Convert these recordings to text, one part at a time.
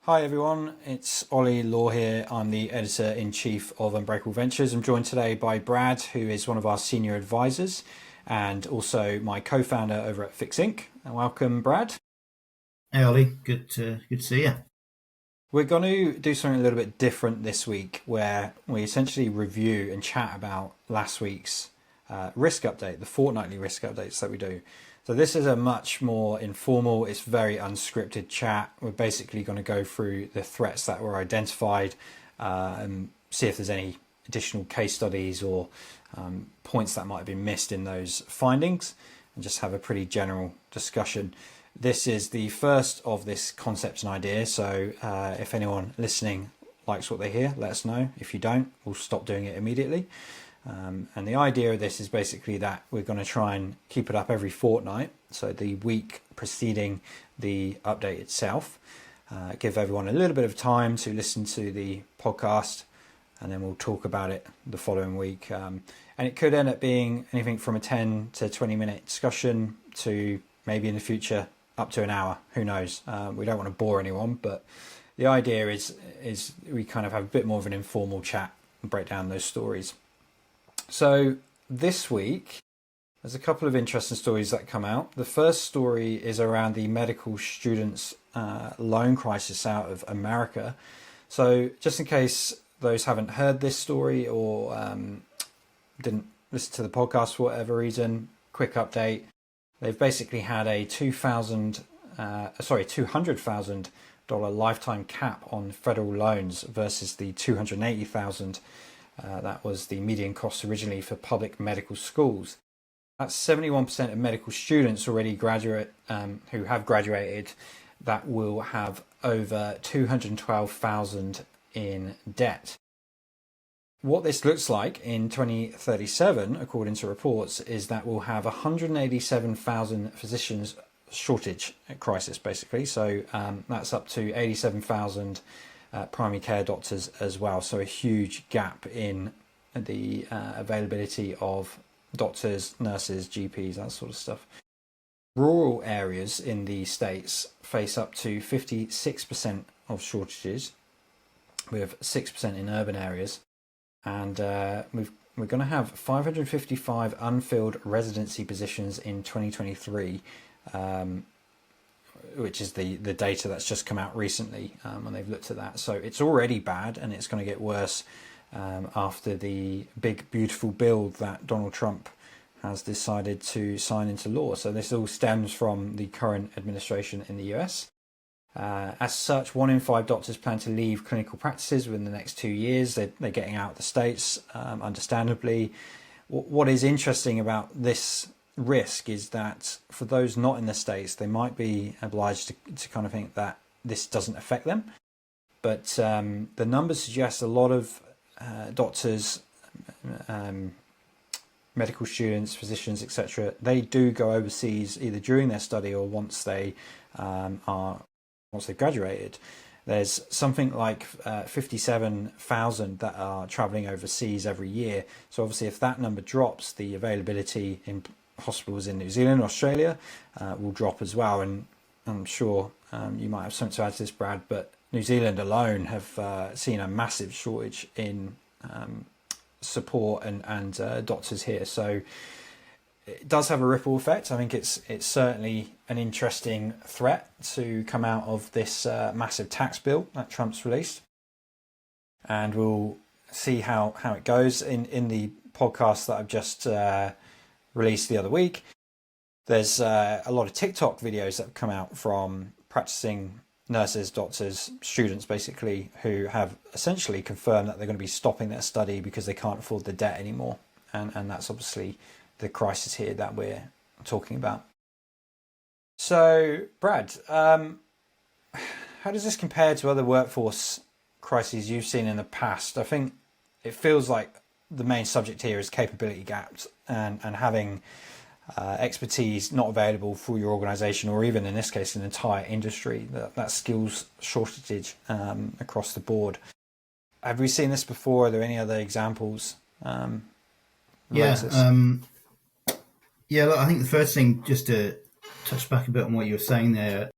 Hi everyone, it's Ollie Law here. I'm the editor-in-chief of Unbreakable Ventures. I'm joined today by Brad, who is one of our senior advisors and also my co-founder over at Fix Inc. Welcome, Brad. Hey Ollie, good to see you. We're going to do something a little bit different this week where we essentially review and chat about last week's risk update, the fortnightly risk updates that we do. So this is a much more informal, it's very unscripted chat. We're basically going to go through the threats that were identified and see if there's any additional case studies or points that might have been missed in those findings, and just have a pretty general discussion. This is the first of this concepts and ideas, so if anyone listening likes what they hear, let us know. If you don't, we'll stop doing it immediately. And the idea of this is basically that we're going to try and keep it up every fortnight, so the week preceding the update itself. Give everyone a little bit of time to listen to the podcast, and then we'll talk about it the following week. And it could end up being anything from a 10 to 20 minute discussion to maybe in the future up to an hour. Who knows? We don't want to bore anyone, but the idea is we kind of have a bit more of an informal chat and break down those stories. So this week, there's a couple of interesting stories that come out. The first story is around the medical students' loan crisis out of America. So just in case those haven't heard this story or didn't listen to the podcast for whatever reason, quick update. They've basically had a $200,000 lifetime cap on federal loans versus the $280,000. That was the median cost originally for public medical schools. That's 71% of medical students already who have graduated that will have over $212,000 in debt. What this looks like in 2037, according to reports, is that we'll have 187,000 physicians shortage crisis, basically. So that's up to 87,000 primary care doctors as well. So a huge gap in the availability of doctors, nurses, GPs, that sort of stuff. Rural areas in the states face up to 56% of shortages, with 6% in urban areas. And we're going to have 555 unfilled residency positions in 2023, which is the data that's just come out recently when they've looked at that. So it's already bad, and it's going to get worse after the big, beautiful bill that Donald Trump has decided to sign into law. So this all stems from the current administration in the US. As such, 1 in 5 doctors plan to leave clinical practices within the next 2 years. They're getting out of the States, understandably. What is interesting about this risk is that for those not in the States, they might be obliged to kind of think that this doesn't affect them. But the numbers suggest a lot of doctors, medical students, physicians, etc., they do go overseas either during their study or once they've graduated. There's something like 57,000 that are traveling overseas every year. So obviously if that number drops, the availability in hospitals in New Zealand, Australia will drop as well. And I'm sure you might have something to add to this, Brad, but New Zealand alone have seen a massive shortage in support and doctors here. So it does have a ripple effect. I think it's certainly an interesting threat to come out of this massive tax bill that Trump's released, and we'll see how it goes. In the podcast that I've just released the other week, there's a lot of TikTok videos that have come out from practicing nurses, doctors, students basically, who have essentially confirmed that they're going to be stopping their study because they can't afford the debt anymore, and that's obviously the crisis here that we're talking about. So, Brad, how does this compare to other workforce crises you've seen in the past? I think it feels like the main subject here is capability gaps and having expertise not available for your organization, or even in this case, an entire industry, that skills shortage across the board. Have we seen this before? Are there any other examples? Yeah, yeah. Look, I think the first thing, just to touch back a bit on what you were saying there,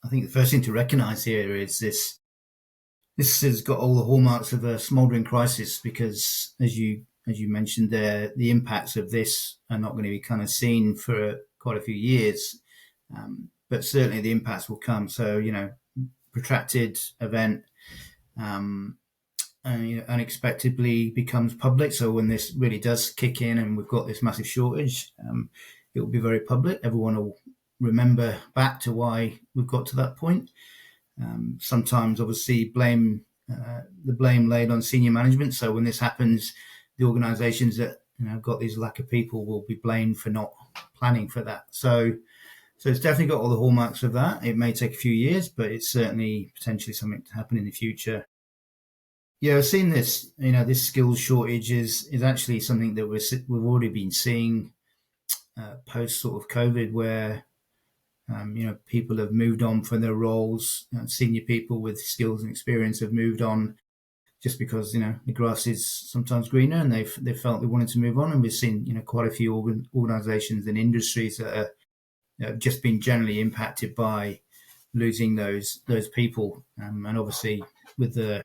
I think the first thing to recognise here is this this has got all the hallmarks of a smoldering crisis because, as you mentioned there, the impacts of this are not going to be kind of seen for quite a few years, but certainly the impacts will come. So protracted event, and unexpectedly becomes public. So when this really does kick in and we've got this massive shortage, it will be very public. Everyone will remember back to why we've got to that point. Sometimes, obviously, the blame laid on senior management. So when this happens, the organisations that have got these lack of people will be blamed for not planning for that. So it's definitely got all the hallmarks of that. It may take a few years, but it's certainly potentially something to happen in the future. Yeah, I've seen this. This skills shortage is actually something that we've already been seeing post sort of COVID, where people have moved on from their roles. Senior people with skills and experience have moved on just because the grass is sometimes greener, and they felt they wanted to move on. And we've seen quite a few organisations and industries that have just been generally impacted by losing those people, and obviously with the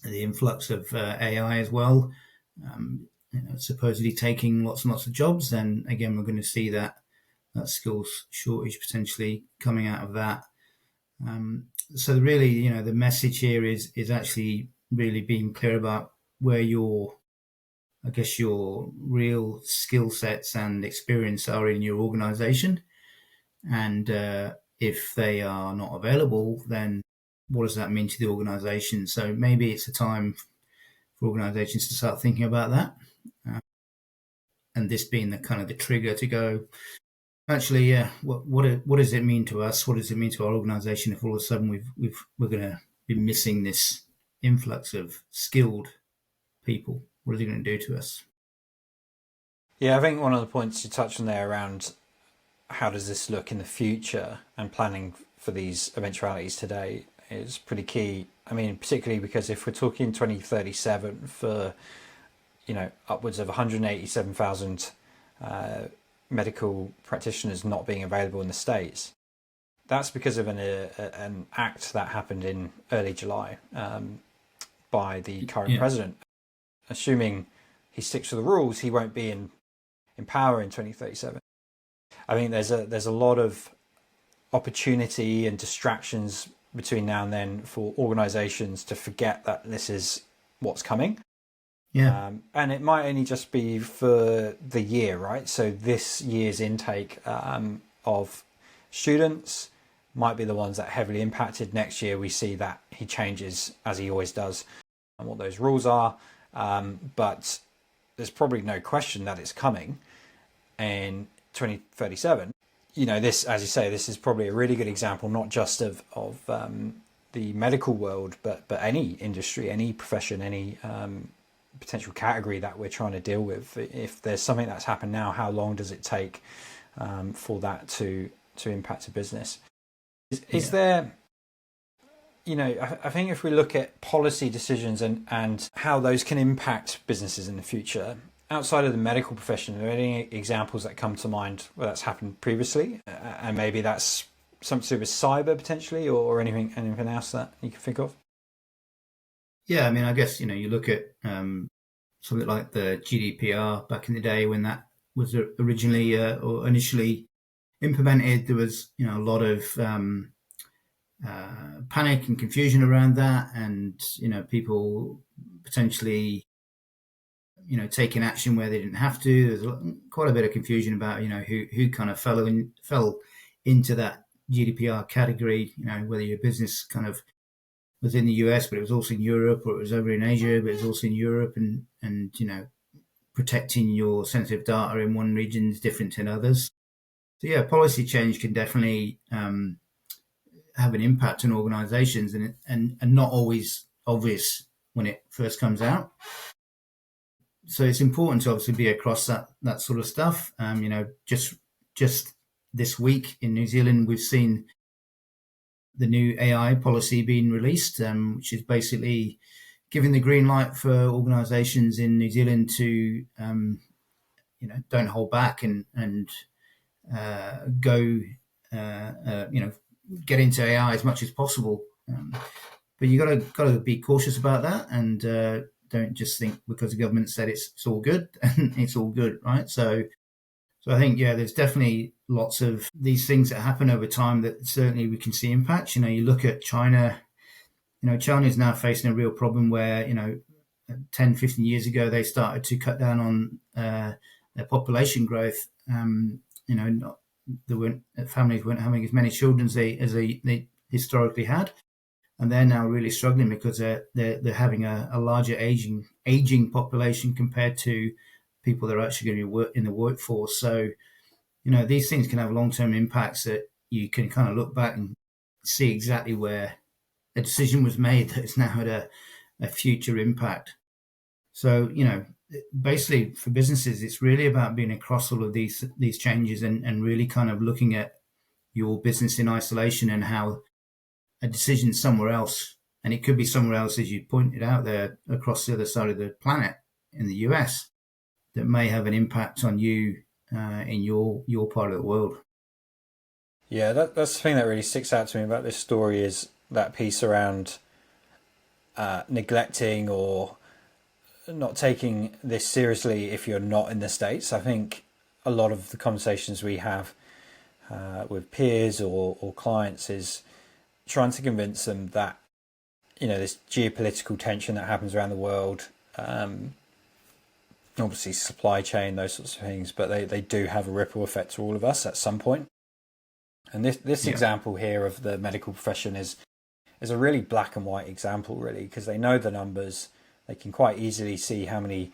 influx of AI as well, supposedly taking lots and lots of jobs. Then again, we're going to see that skills shortage potentially coming out of that. So really, the message here is actually really being clear about where your real skill sets and experience are in your organization. And if they are not available, then what does that mean to the organization? So maybe it's a time for organizations to start thinking about that. And this being the kind of the trigger to go, actually, yeah, what does it mean to us? What does it mean to our organization if all of a sudden we're going to be missing this influx of skilled people? What is it going to do to us? Yeah, I think one of the points you touched on there around how does this look in the future and planning for these eventualities today is pretty key. I mean, particularly because if we're talking 2037 for, upwards of 187,000 medical practitioners not being available in the States, that's because of an act that happened in early July by the current president. Assuming he sticks to the rules, he won't be in power in 2037. I think there's a lot of opportunity and distractions between now and then for organisations to forget that this is what's coming. Yeah. And it might only just be for the year, right? So this year's intake of students might be the ones that are heavily impacted. Next year, we see that he changes, as he always does, and what those rules are. But there's probably no question that it's coming in 2037. This, as you say, this is probably a really good example, not just of the medical world, but any industry, any profession, any potential category that we're trying to deal with. If there's something that's happened now, how long does it take for that to impact a business? Is there, I think if we look at policy decisions and how those can impact businesses in the future, outside of the medical profession, are there any examples that come to mind where that's happened previously? And maybe that's something to do with cyber potentially, or anything else that you can think of? Yeah, I mean, I guess, you look at something like the GDPR back in the day when that was originally or initially implemented. There was, a lot of panic and confusion around that, and, people potentially, taking action where they didn't have to. There's quite a bit of confusion about, who kind of fell into that GDPR category, whether your business kind of was in the US, but it was also in Europe, or it was over in Asia, but it was also in Europe, and protecting your sensitive data in one region is different in others. So yeah, policy change can definitely have an impact on organisations, and not always obvious when it first comes out. So it's important to obviously be across that sort of stuff. Just this week in New Zealand, we've seen the new AI policy being released, which is basically giving the green light for organisations in New Zealand to, don't hold back and go, get into AI as much as possible. But you got to be cautious about that, and don't just think because the government said it's all good and it's all good, right? So I think, yeah, there's definitely lots of these things that happen over time that certainly we can see impacts. You look at China. China is now facing a real problem where 10, 15 years ago they started to cut down on their population growth. Not, families weren't having as many children as they historically had, and they're now really struggling because they're having a larger aging population compared to people that are actually going to be in the workforce. So these things can have long-term impacts that you can kind of look back and see exactly where a decision was made that's now had a future impact. So basically for businesses, it's really about being across all of these changes and really kind of looking at your business in isolation and how a decision somewhere else, and it could be somewhere else, as you pointed out there, across the other side of the planet in the US, that may have an impact on you in your part of the world. Yeah, that's the thing that really sticks out to me about this story is that piece around neglecting or not taking this seriously if you're not in the States. I think a lot of the conversations we have with peers or clients is trying to convince them that this geopolitical tension that happens around the world, obviously supply chain, those sorts of things, but they do have a ripple effect to all of us at some point. And this example here of the medical profession is a really black and white example, really, because they know the numbers. They can quite easily see how many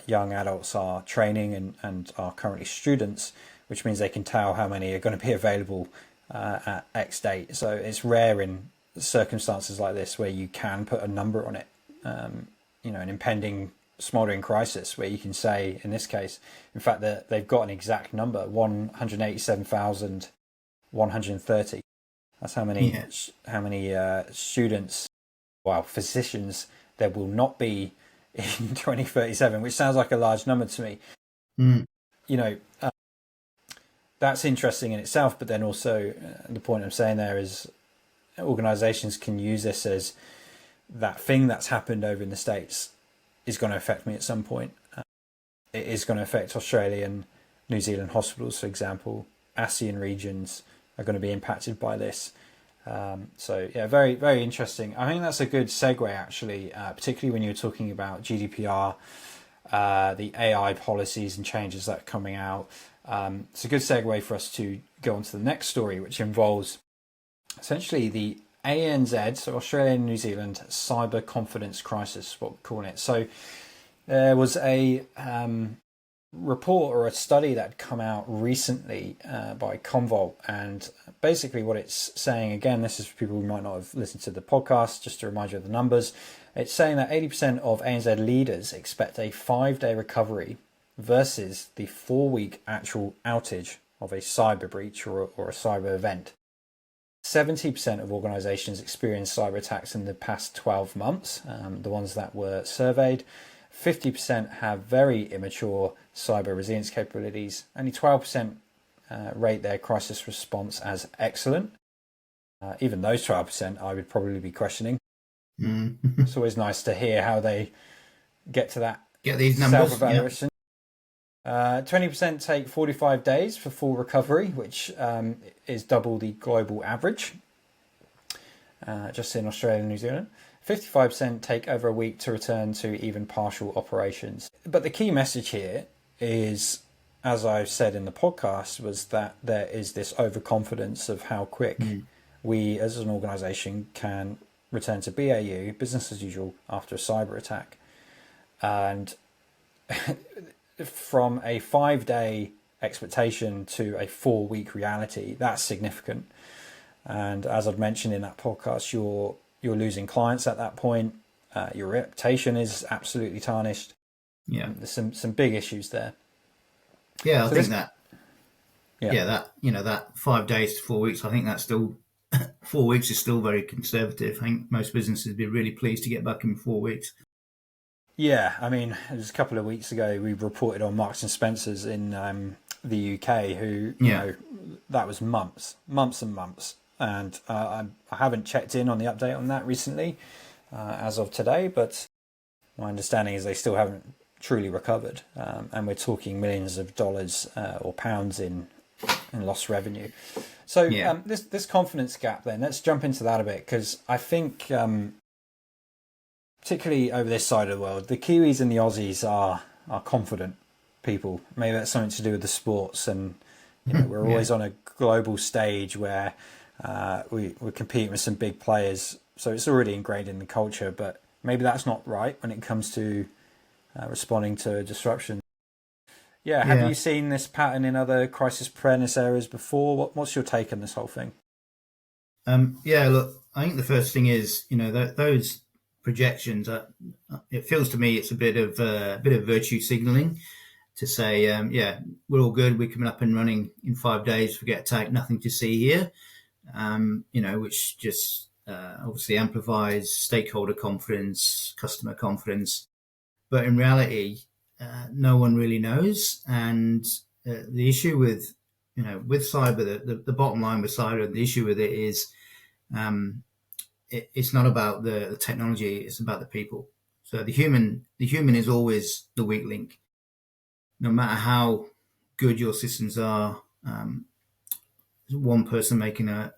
young adults are training and are currently students, which means they can tell how many are going to be available at X date. So it's rare in circumstances like this where you can put a number on it. An impending smoldering crisis where you can say, in this case, in fact, that they've got an exact number, 187,130. That's how many students, physicians there will not be in 2037, which sounds like a large number to me. That's interesting in itself, but then also the point I'm saying there is organizations can use this as that thing that's happened over in the States is going to affect me at some point. It is going to affect Australian, New Zealand hospitals, for example. ASEAN regions are going to be impacted by this. So yeah, very, very interesting. I think that's a good segue, actually, particularly when you're talking about GDPR, the AI policies and changes that are coming out. It's a good segue for us to go on to the next story, which involves essentially the ANZ, so Australia and New Zealand cyber confidence crisis, what we're calling it. So there was a report or a study that had come out recently by Convol, and basically what it's saying, again, this is for people who might not have listened to the podcast, just to remind you of the numbers. It's saying that 80% of ANZ leaders expect a 5-day recovery versus the 4-week actual outage of a cyber breach or a cyber event. 70% of organizations experienced cyber attacks in the past 12 months, the ones that were surveyed. 50% have very immature cyber resilience capabilities. Only 12% rate their crisis response as excellent. Even those 12% I would probably be questioning. It's always nice to hear how they get to that these numbers, self-evaluation. 20% take 45 days for full recovery, which is double the global average, just in Australia and New Zealand. 55% take over a week to return to even partial operations. But the key message here is, as I've said in the podcast, was that there is this overconfidence of how quick we as an organisation can return to BAU, business as usual, after a cyber attack. And from a 5-day expectation to a 4-week reality, that's significant. And as I've mentioned in that podcast, you're losing clients at that point. Your reputation is absolutely tarnished. Yeah, there's some big issues there. Yeah, I think that. Yeah, that 5 days to 4 weeks. I think that's still 4 weeks is still very conservative. I think most businesses would be really pleased to get back in 4 weeks. Yeah, I mean, it was a couple of weeks ago we reported on Marks and Spencer's in the UK, who that was months and months and I haven't checked in on the update on that recently, as of today, but my understanding is they still haven't truly recovered, and we're talking millions of dollars or pounds in lost revenue. So this confidence gap, then let's jump into that a bit, because I think particularly over this side of the world, the Kiwis and the Aussies are confident people. Maybe that's something to do with the sports, and we're always on a global stage where we're competing with some big players, so it's already ingrained in the culture. But maybe that's not right when it comes to responding to disruption. Have you seen this pattern in other crisis preparedness areas before? What's your take on this whole thing? Look, I think the first thing is, those projections. It feels to me it's a bit of virtue signaling to say, we're all good. We're coming up and running in 5 days. We get attacked. Nothing to see here. Which just obviously amplifies stakeholder confidence, customer confidence. But in reality, no one really knows. And the issue with cyber, the bottom line with cyber, the issue with it is it's not about the technology, it's about the people. So the human is always the weak link. No matter how good your systems are, one person making a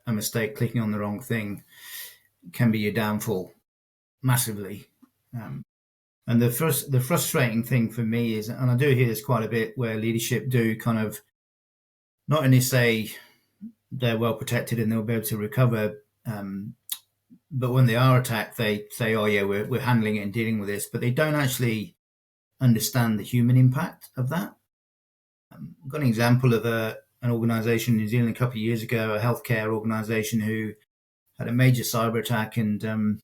mistake, clicking on the wrong thing, can be your downfall massively. And the frustrating thing for me is, and I do hear this quite a bit, where leadership do kind of not only say they're well protected and they'll be able to recover, but when they are attacked, they say, "Oh yeah, we're handling it and dealing with this," but they don't actually understand the human impact of that. I've got an example of an organisation in New Zealand a couple of years ago, a healthcare organisation who had a major cyber attack, and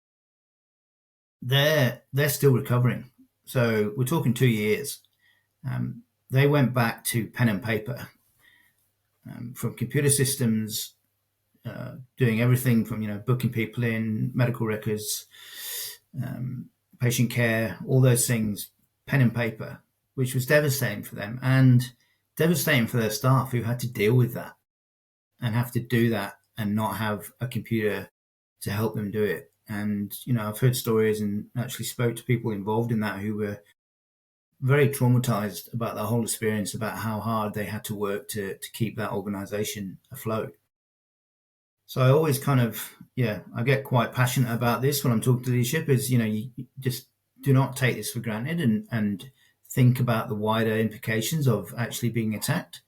they're still recovering. So we're talking 2 years. They went back to pen and paper, from computer systems, doing everything from booking people in, medical records, patient care, all those things, pen and paper, which was devastating for them and devastating for their staff who had to deal with that and have to do that and not have a computer to help them do it. And, I've heard stories and actually spoke to people involved in that who were very traumatized about the whole experience, about how hard they had to work to keep that organization afloat. So I always kind of, I get quite passionate about this when I'm talking to leadership is, you just do not take this for granted and think about the wider implications of actually being attacked.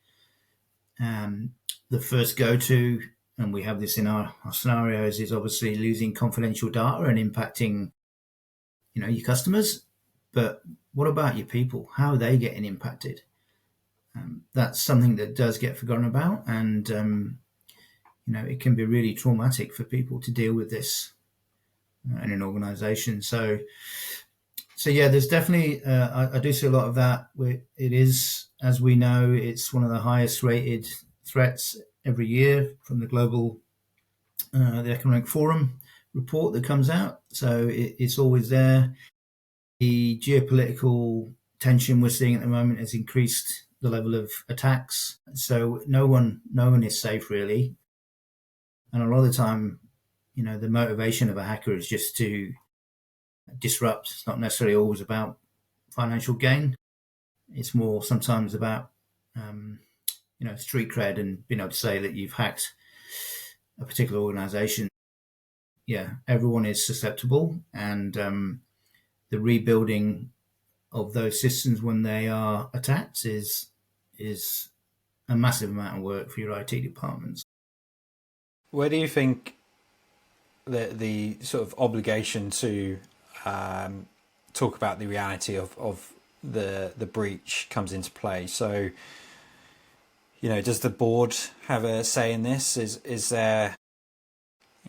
The first go-to, and we have this in our scenarios, is obviously losing confidential data and impacting, your customers. But what about your people? How are they getting impacted? That's something that does get forgotten about, and it can be really traumatic for people to deal with this in an organization. So there's definitely, I do see a lot of that. It is, as we know, it's one of the highest rated threats every year from the global, the Economic Forum report that comes out. So it's always there. The geopolitical tension we're seeing at the moment has increased the level of attacks. So no one is safe, really. And a lot of the time, the motivation of a hacker is just to disrupt. It's not necessarily always about financial gain. It's more sometimes about, street cred and being able to say that you've hacked a particular organization. Yeah, everyone is susceptible, and the rebuilding of those systems when they are attacked is a massive amount of work for your IT departments. Where do you think the sort of obligation to talk about the reality of the breach comes into play? So, does the board have a say in this? Is there,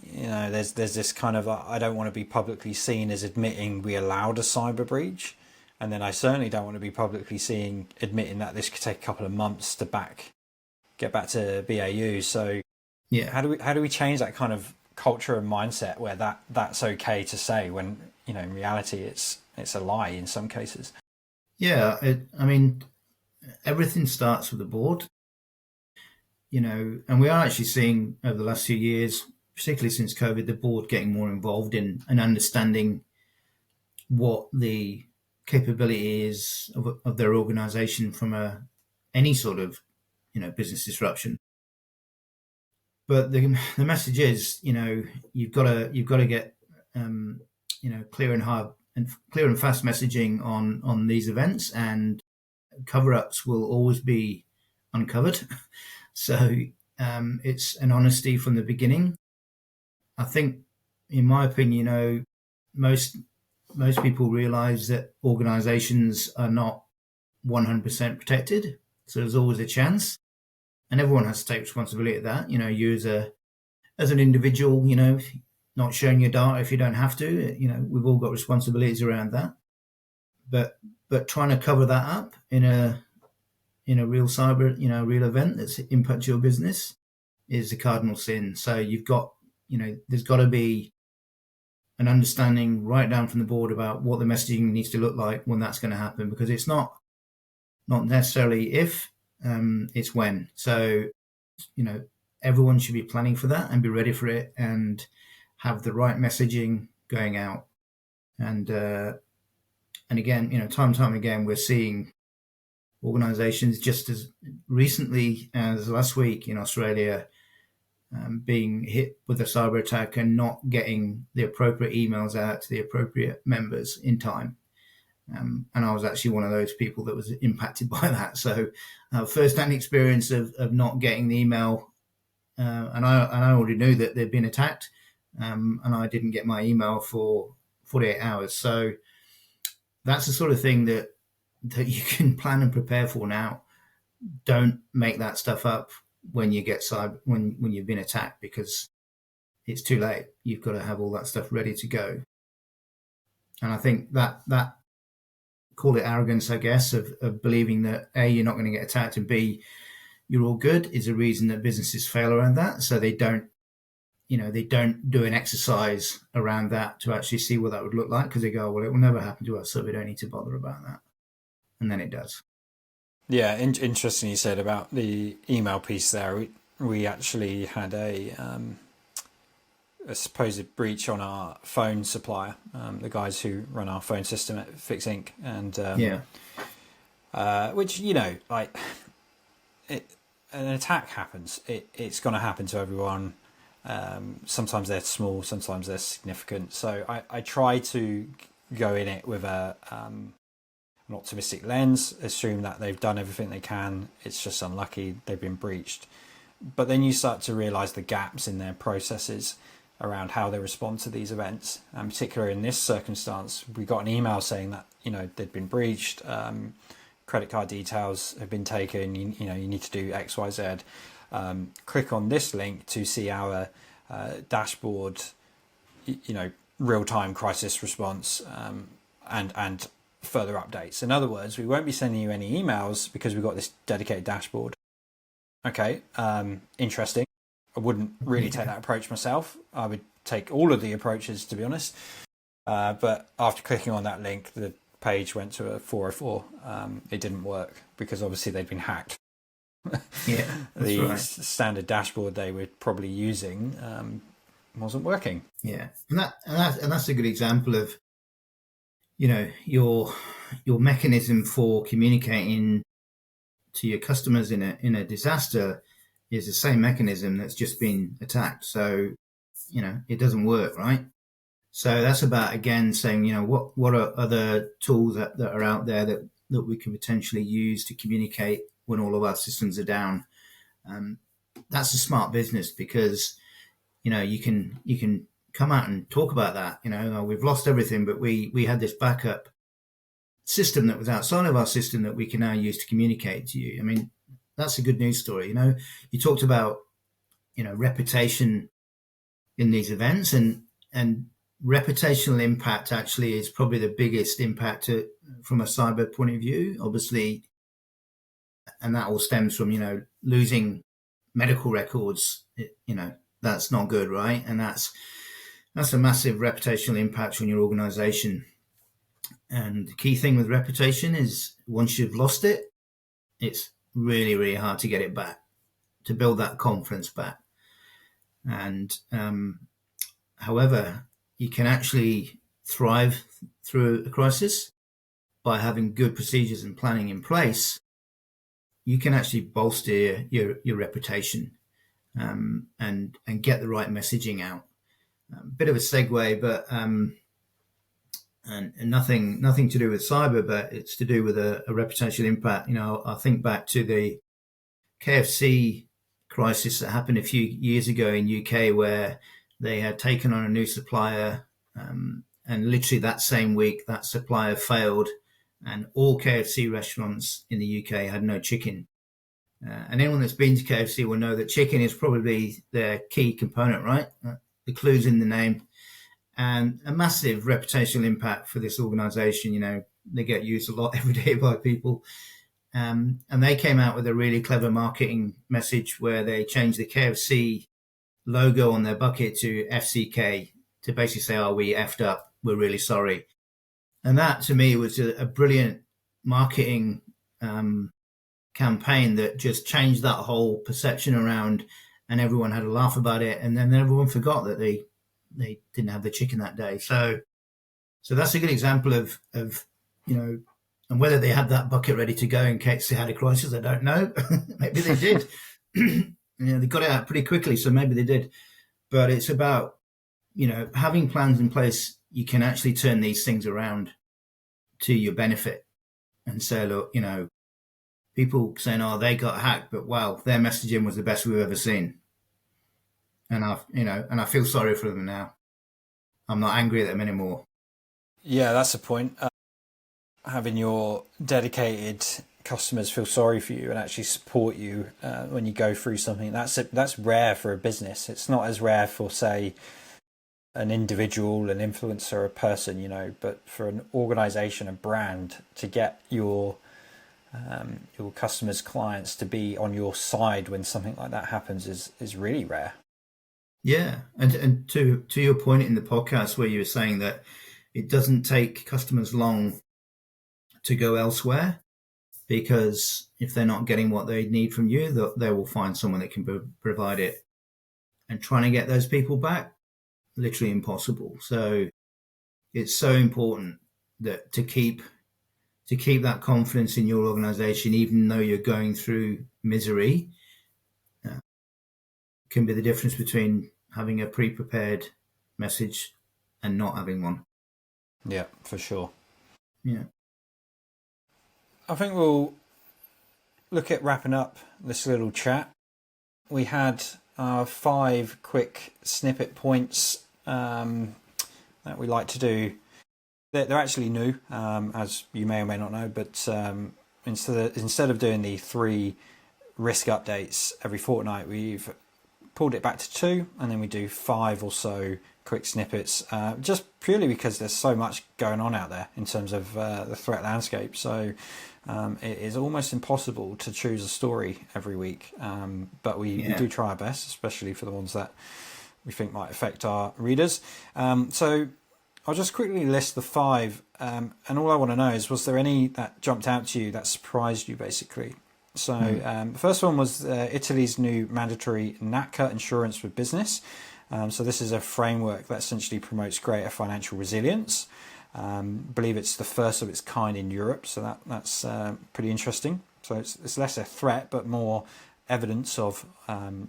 there's this kind of, I don't want to be publicly seen as admitting we allowed a cyber breach, and then I certainly don't want to be publicly seen admitting that this could take a couple of months to get back to BAU. So, how do we change that kind of culture and mindset where that's okay to say when in reality it's a lie in some cases? Everything starts with the board. and we are actually seeing over the last few years, particularly since COVID, the board getting more involved in and understanding what the capability is of their organization from any sort of business disruption. But the message is, you've got to get clear and fast messaging on these events, and cover-ups will always be uncovered. So it's an honesty from the beginning. I think, in my opinion, most people realize that organizations are not 100% protected. So there's always a chance. And everyone has to take responsibility of that. You as an individual, not showing your data if you don't have to. We've all got responsibilities around that. But trying to cover that up in a real cyber, real event that's impacts your business is a cardinal sin. So you've got, there's got to be an understanding right down from the board about what the messaging needs to look like when that's going to happen, because it's not necessarily if, it's when. So, everyone should be planning for that and be ready for it and have the right messaging going out. And again, time and time again, we're seeing organizations just as recently as last week in Australia being hit with a cyber attack and not getting the appropriate emails out to the appropriate members in time. And I was actually one of those people that was impacted by that. So first-hand experience of not getting the email, and I already knew that they'd been attacked, and I didn't get my email for 48 hours. So that's the sort of thing that you can plan and prepare for now. Don't make that stuff up when you get when you've been attacked, because it's too late. You've got to have all that stuff ready to go. And I think that call it arrogance, I guess, of believing that A, you're not going to get attacked, and B, you're all good, is a reason that businesses fail around that. So they don't do an exercise around that to actually see what that would look like, because they go, well, it will never happen to us, so we don't need to bother about that. And then it does. Yeah, interesting you said about the email piece there. We actually had a supposed breach on our phone supplier, the guys who run our phone system at Fix Inc. And which, an attack happens. It's going to happen to everyone. Sometimes they're small, sometimes they're significant. So I try to go in it with an optimistic lens, assume that they've done everything they can. It's just unlucky they've been breached. But then you start to realize the gaps in their processes around how they respond to these events. And particularly in this circumstance, we got an email saying that, they'd been breached, credit card details have been taken, you need to do X, Y, Z. Click on this link to see our dashboard, real-time crisis response, and further updates. In other words, we won't be sending you any emails because we've got this dedicated dashboard. Okay, interesting. I wouldn't really take that approach myself. I would take all of the approaches, to be honest. But after clicking on that link, the page went to a 404. It didn't work because obviously they'd been hacked. Yeah, the right. standard dashboard they were probably using wasn't working. Yeah, and that's a good example of your mechanism for communicating to your customers in a disaster is the same mechanism that's just been attacked. So it doesn't work, right? So that's about, again, saying what are other tools that are out there that we can potentially use to communicate when all of our systems are down. That's a smart business, because you can come out and talk about that. We've lost everything, but we had this backup system that was outside of our system that we can now use to communicate to you. I mean, that's a good news story. You talked about reputation in these events, and reputational impact actually is probably the biggest impact from a cyber point of view, obviously. And that all stems from, losing medical records. That's not good, right? And that's a massive reputational impact on your organization. And the key thing with reputation is once you've lost it, it's really, really hard to get it back. to build that confidence back. And however, you can actually thrive through a crisis by having good procedures and planning in place. You can actually bolster your reputation and get the right messaging out. Bit of a segue, but and nothing to do with cyber, but it's to do with a reputational impact. I think back to the KFC crisis that happened a few years ago in UK, where they had taken on a new supplier, and literally that same week that supplier failed, and all KFC restaurants in the UK had no chicken. And anyone that's been to KFC will know that chicken is probably their key component, right? The clue's in the name. And a massive reputational impact for this organization. They get used a lot every day by people. And they came out with a really clever marketing message where they changed the KFC logo on their bucket to FCK to basically say, oh, we effed up. We're really sorry. And that to me was a brilliant marketing campaign that just changed that whole perception around, and everyone had a laugh about it. And then everyone forgot that they didn't have the chicken that day. So that's a good example of and whether they had that bucket ready to go in case they had a crisis, I don't know. Maybe they did. They got it out pretty quickly, so maybe they did. But it's about, having plans in place. You can actually turn these things around to your benefit and say, look, people saying, oh, they got hacked, but wow, their messaging was the best we've ever seen. And I feel sorry for them now. I'm not angry at them anymore. Yeah, that's the point. Having your dedicated customers feel sorry for you and actually support you when you go through something, that's rare for a business. It's not as rare for, say, an individual, an influencer, a person, but for an organization, a brand, to get your customers, clients to be on your side when something like that happens is really rare. Yeah, and to your point in the podcast where you were saying that it doesn't take customers long to go elsewhere, because if they're not getting what they need from you, they will find someone that can provide it. And trying to get those people back, literally impossible. So it's so important that to keep that confidence in your organization, even though you're going through misery, can be the difference between having a pre-prepared message and not having one. Yeah, for sure. Yeah. I think we'll look at wrapping up this little chat. We had 5 quick snippet points that we like to do. They're actually new, as you may or may not know, but instead of doing the 3 risk updates every fortnight, we've pulled it back to 2, and then we do 5 or so quick snippets, just purely because there's so much going on out there in terms of the threat landscape. So it is almost impossible to choose a story every week, but we do try our best, especially for the ones that we think might affect our readers. So I'll just quickly list the 5, and all I want to know is, was there any that jumped out to you that surprised you, basically? So the first one was Italy's new mandatory NatCat insurance for business. So this is a framework that essentially promotes greater financial resilience. I believe it's the first of its kind in Europe, so that's pretty interesting. So it's less a threat, but more evidence of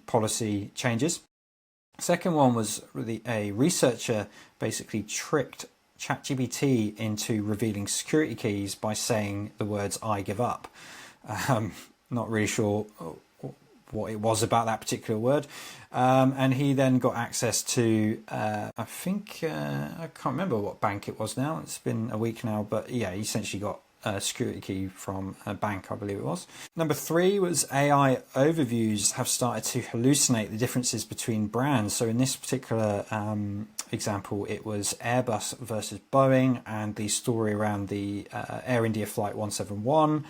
policy changes. Second one was a researcher basically tricked ChatGPT into revealing security keys by saying the words "I give up." Not really sure what it was about that particular word, and he then got access to I think I can't remember what bank it was now. It's been a week now, but yeah, he essentially got a security key from a bank, I believe it was. Number 3 was AI overviews have started to hallucinate the differences between brands. So in this particular example, it was Airbus versus Boeing, and the story around the Air India Flight 171.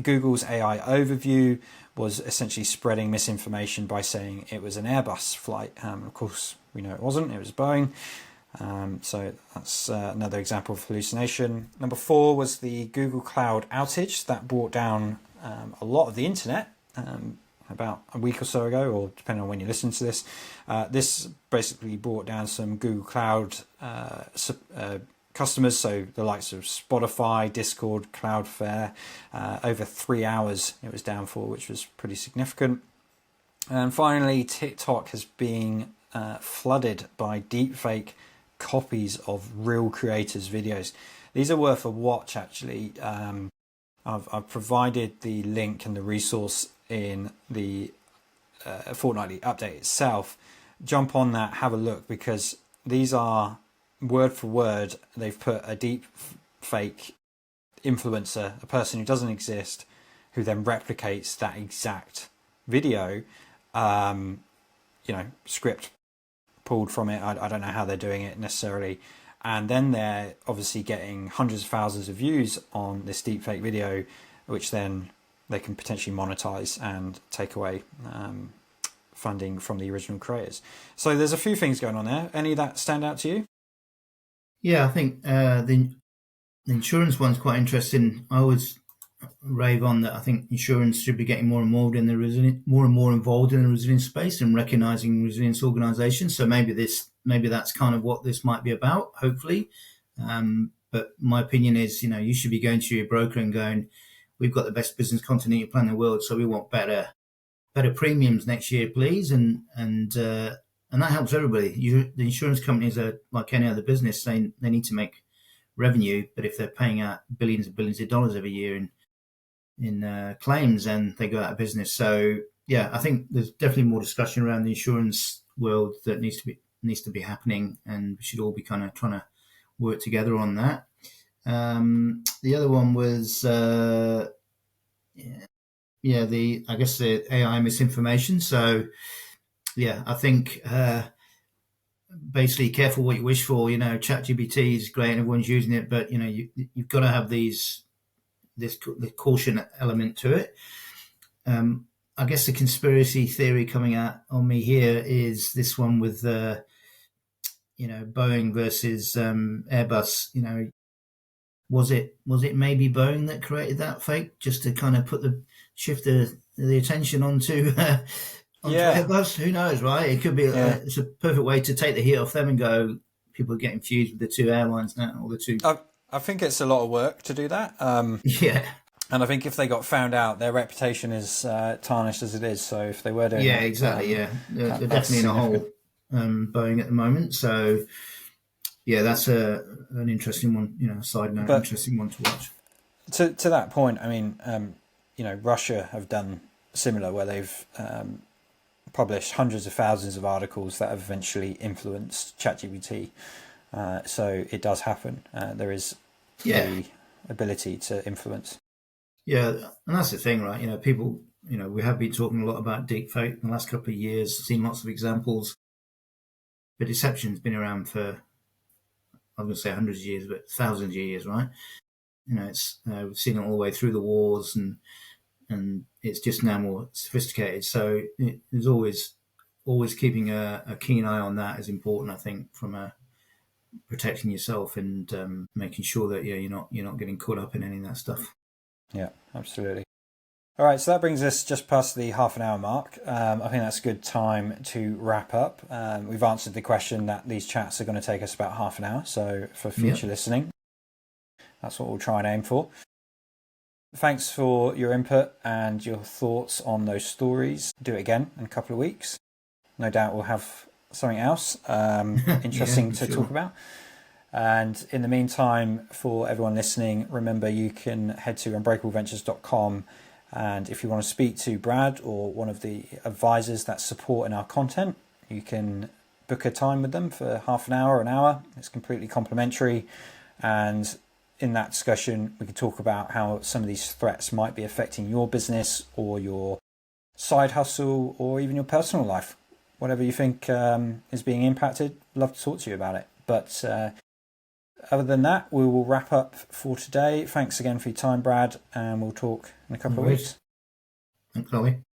Google's AI overview was essentially spreading misinformation by saying it was an Airbus flight. Of course, we know it wasn't, it was Boeing. So that's another example of hallucination. Number 4 was the Google Cloud outage that brought down a lot of the internet. about a week or so ago, or depending on when you listen to this. This basically brought down some Google Cloud customers, so the likes of Spotify, Discord, Cloudflare. Over 3 hours it was down for, which was pretty significant. And finally, TikTok has been flooded by deepfake copies of real creators' videos. These are worth a watch, actually. I've provided the link and the resource in the fortnightly update itself. Jump on that, have a look, because these are word for word. They've put a deep fake influencer, a person who doesn't exist, who then replicates that exact video, script pulled from it. I don't know how they're doing it necessarily. And then they're obviously getting hundreds of thousands of views on this deepfake video, which then they can potentially monetize and take away funding from the original creators. So there's a few things going on there. Any of that stand out to you? Yeah, I think the insurance one's quite interesting. I always rave on that. I think insurance should be getting more involved in the resilience space and recognizing resilience organizations. So maybe that's kind of what this might be about, hopefully. But my opinion is, you should be going to your broker and going, we've got the best business continuity plan in the world, so we want better premiums next year, please. And that helps everybody. The insurance companies are like any other business. They need to make revenue, but if they're paying out billions and billions of dollars every year in claims, then they go out of business. So yeah, I think there's definitely more discussion around the insurance world that needs to be happening, and we should all be kind of trying to work together on that. The other one was the AI misinformation. So yeah, I think basically careful what you wish for. ChatGPT is great and everyone's using it, but you've got to have this caution element to it. I guess the conspiracy theory coming out on me here is this one with Boeing versus Airbus. Was it maybe Boeing that created that fake just to kind of shift the attention onto Airbus? Who knows, right? It could be it's a perfect way to take the heat off them and go, people are getting fused with the two airlines now, or the two. I think it's a lot of work to do that. Yeah. And I think if they got found out, their reputation is tarnished as it is. So if they were doing that, exactly, they're definitely in a hole, Boeing at the moment. So yeah, that's an interesting one. Side note, interesting one to watch. To that point, I mean, Russia have done similar, where they've published hundreds of thousands of articles that have eventually influenced ChatGPT. So it does happen. There is the ability to influence. Yeah, and that's the thing, right? People, we have been talking a lot about deepfake in the last couple of years, seen lots of examples. The deception's been around for, I'm going to say hundreds of years, but thousands of years, right? It's we've seen it all the way through the wars, and it's just now more sophisticated. So there's always keeping a keen eye on that is important, I think, from protecting yourself and making sure that you're not getting caught up in any of that stuff. Yeah, absolutely. All right, so that brings us just past the half an hour mark. I think that's a good time to wrap up. We've answered the question that these chats are going to take us about half an hour. So for future listening, that's what we'll try and aim for. Thanks for your input and your thoughts on those stories. Do it again in a couple of weeks. No doubt we'll have something else interesting to talk about. And in the meantime, for everyone listening, remember you can head to unbreakableventures.com, and if you want to speak to Brad or one of the advisors that support in our content, you can book a time with them for half an hour, an hour. It's completely complimentary, and in that discussion we can talk about how some of these threats might be affecting your business or your side hustle or even your personal life. Whatever you think is being impacted, I'd love to talk to you about it. But other than that, we will wrap up for today. Thanks again for your time, Brad, and we'll talk in a couple of weeks. Thanks, Ollie.